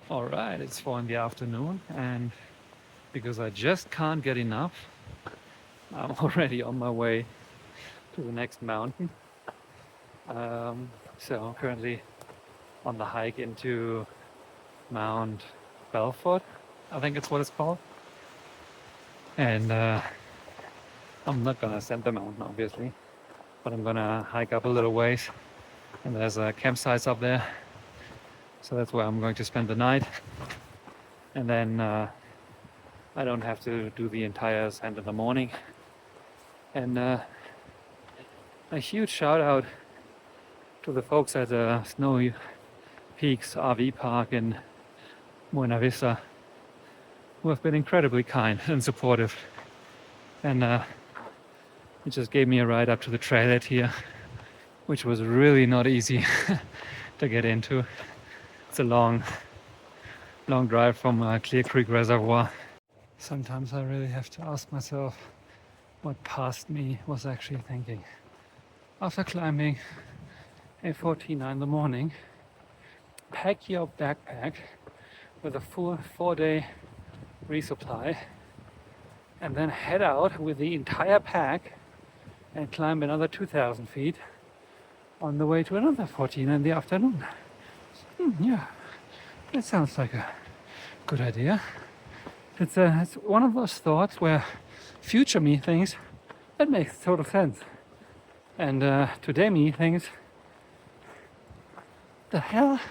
All right, it's 4 in the afternoon, and because I just can't get enough, I'm already on my way to the next mountain. So I'm currently on the hike into Mt Belford, I think it's what it's called. And I'm not gonna ascend the mountain, obviously, but I'm gonna hike up a little ways, and there's a campsite up there. So that's where I'm going to spend the night. And then I don't have to do the entire ascent in the morning. And a huge shout out to the folks at Snowy Peaks RV Park in Buena Vista, who have been incredibly kind and supportive. And it just gave me a ride up to the trailhead here, which was really not easy to get into. It's a long drive from Clear Creek Reservoir. Sometimes I really have to ask myself what past me was actually thinking. After climbing A14 in the morning, pack your backpack with a full 4-day resupply and then head out with the entire pack and climb another 2,000 feet on the way to another 14 in the afternoon. Yeah, that sounds like a good idea. It's one of those thoughts where future me thinks that makes total sense, and today me thinks, the hell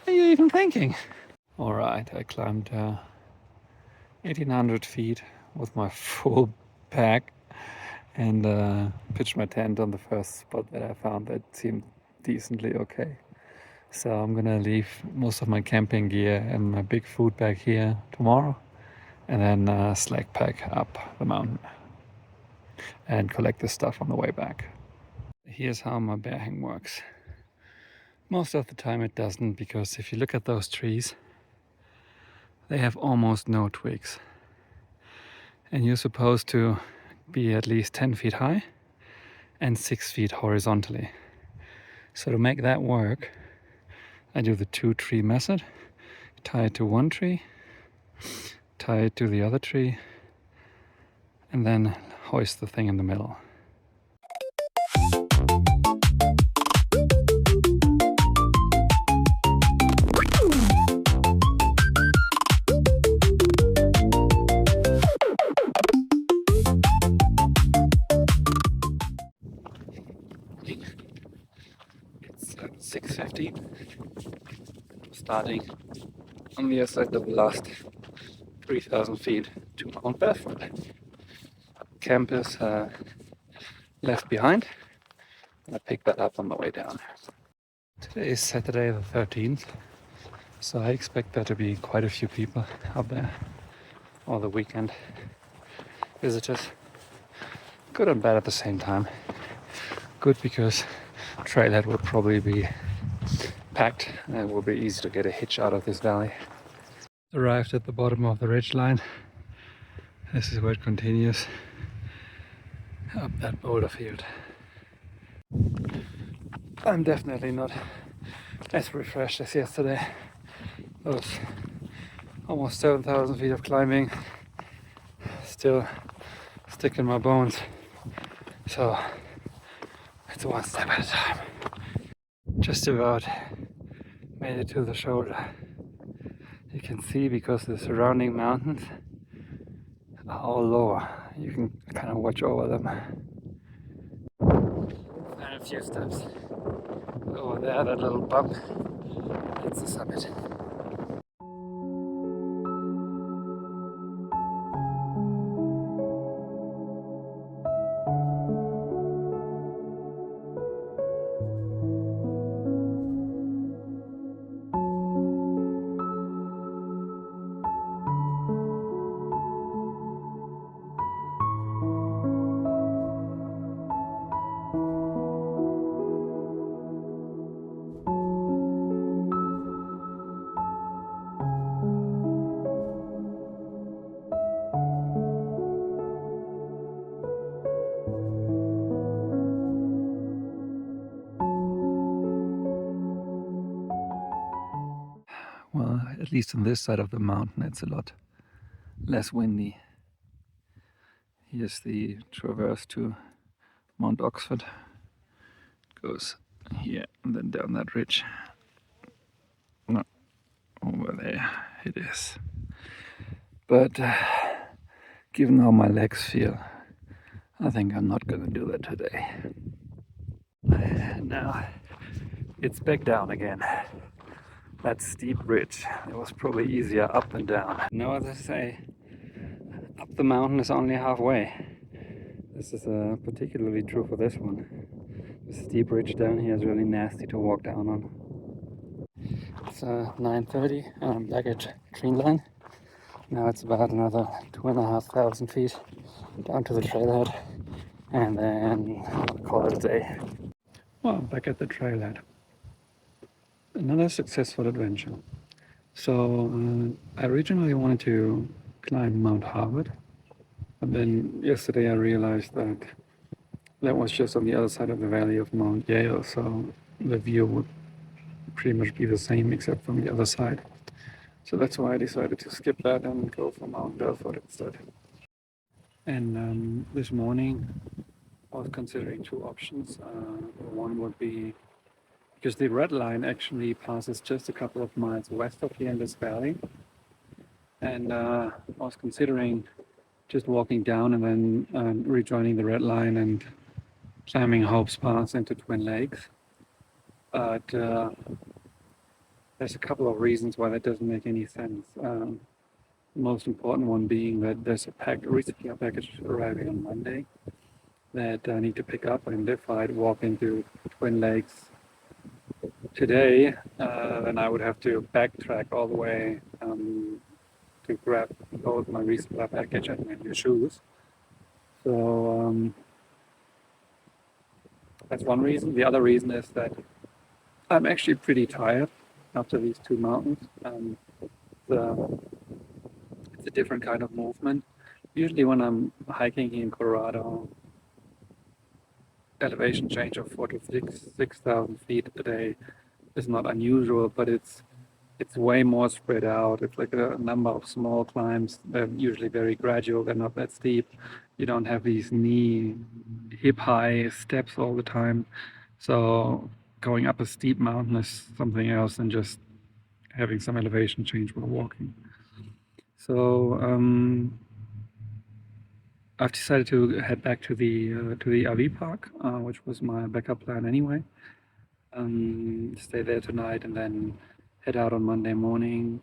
are you even thinking? All right, I climbed 1,800 feet with my full pack and pitched my tent on the first spot that I found that seemed decently okay. So I'm gonna leave most of my camping gear and my big food bag here tomorrow, and then slack pack up the mountain and collect the stuff on the way back. Here's how my bear hang works. Most of the time it doesn't, because if you look at those trees, they have almost no twigs. And you're supposed to be at least 10 feet high and 6 feet horizontally. So to make that work, I do the 2-tree method. Tie it to one tree, tie it to the other tree, and then hoist the thing in the middle. It's 6:15. Starting on the other side of the last 3,000 feet to Mt Belford. Camp is left behind, and I picked that up on the way down. Today is Saturday the 13th, so I expect there to be quite a few people up there, all the weekend visitors. Good and bad at the same time. Good because trailhead will probably be packed and it will be easy to get a hitch out of this valley. Arrived at the bottom of the ridge line. This is where it continues up that boulder field. I'm definitely not as refreshed as yesterday. Those almost 7,000 feet of climbing still stick in my bones. So it's one step at a time. Just about made it to the shoulder. You can see, because the surrounding mountains are all lower, you can kind of watch over them. And a few steps over there, that little bump hits the summit. least on this side of the mountain, it's a lot less windy. Here's the traverse to Mount Oxford. It goes here and then down that ridge. No, over there it is. But given how my legs feel, I think I'm not gonna do that today. Now it's back down again. That steep ridge. It was probably easier up than down. Now, as I say, up the mountain is only halfway. This is particularly true for this one. The steep ridge down here is really nasty to walk down on. It's 9:30 and I'm back at tree line. Now it's about another 2,500 feet down to the trailhead, and then I'll call it a day. Well, I'm back at the trailhead. Another successful adventure. So I originally wanted to climb Mount Harvard, but then yesterday I realized that that was just on the other side of the valley of Mount Yale, so the view would pretty much be the same except from the other side. So that's why I decided to skip that and go for Mt Belford instead. And this morning I was considering two options. One would be, because the red line actually passes just a couple of miles west of here in this valley, and I was considering just walking down and then rejoining the red line and climbing Hope's Pass into Twin Lakes. But there's a couple of reasons why that doesn't make any sense. The most important one being that there's a resupply package arriving on Monday that I need to pick up, and if I'd walk into Twin Lakes today, then I would have to backtrack all the way to grab both my resupply package and my new shoes. So that's one reason. The other reason is that I'm actually pretty tired after these two mountains. It's a different kind of movement. Usually when I'm hiking here in Colorado, elevation change of 4,000 to 6,000 feet a day is not unusual, but it's way more spread out. It's like a number of small climbs. They're usually very gradual. They're not that steep. You don't have these hip high steps all the time. So going up a steep mountain is something else than just having some elevation change while walking. So I've decided to head back to the RV park, which was my backup plan anyway. Stay there tonight and then head out on Monday morning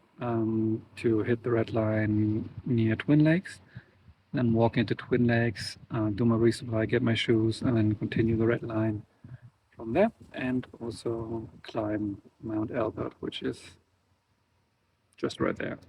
to hit the red line near Twin Lakes, then walk into Twin Lakes, do my resupply, get my shoes, and then continue the red line from there, and also climb Mount Albert, which is just right there.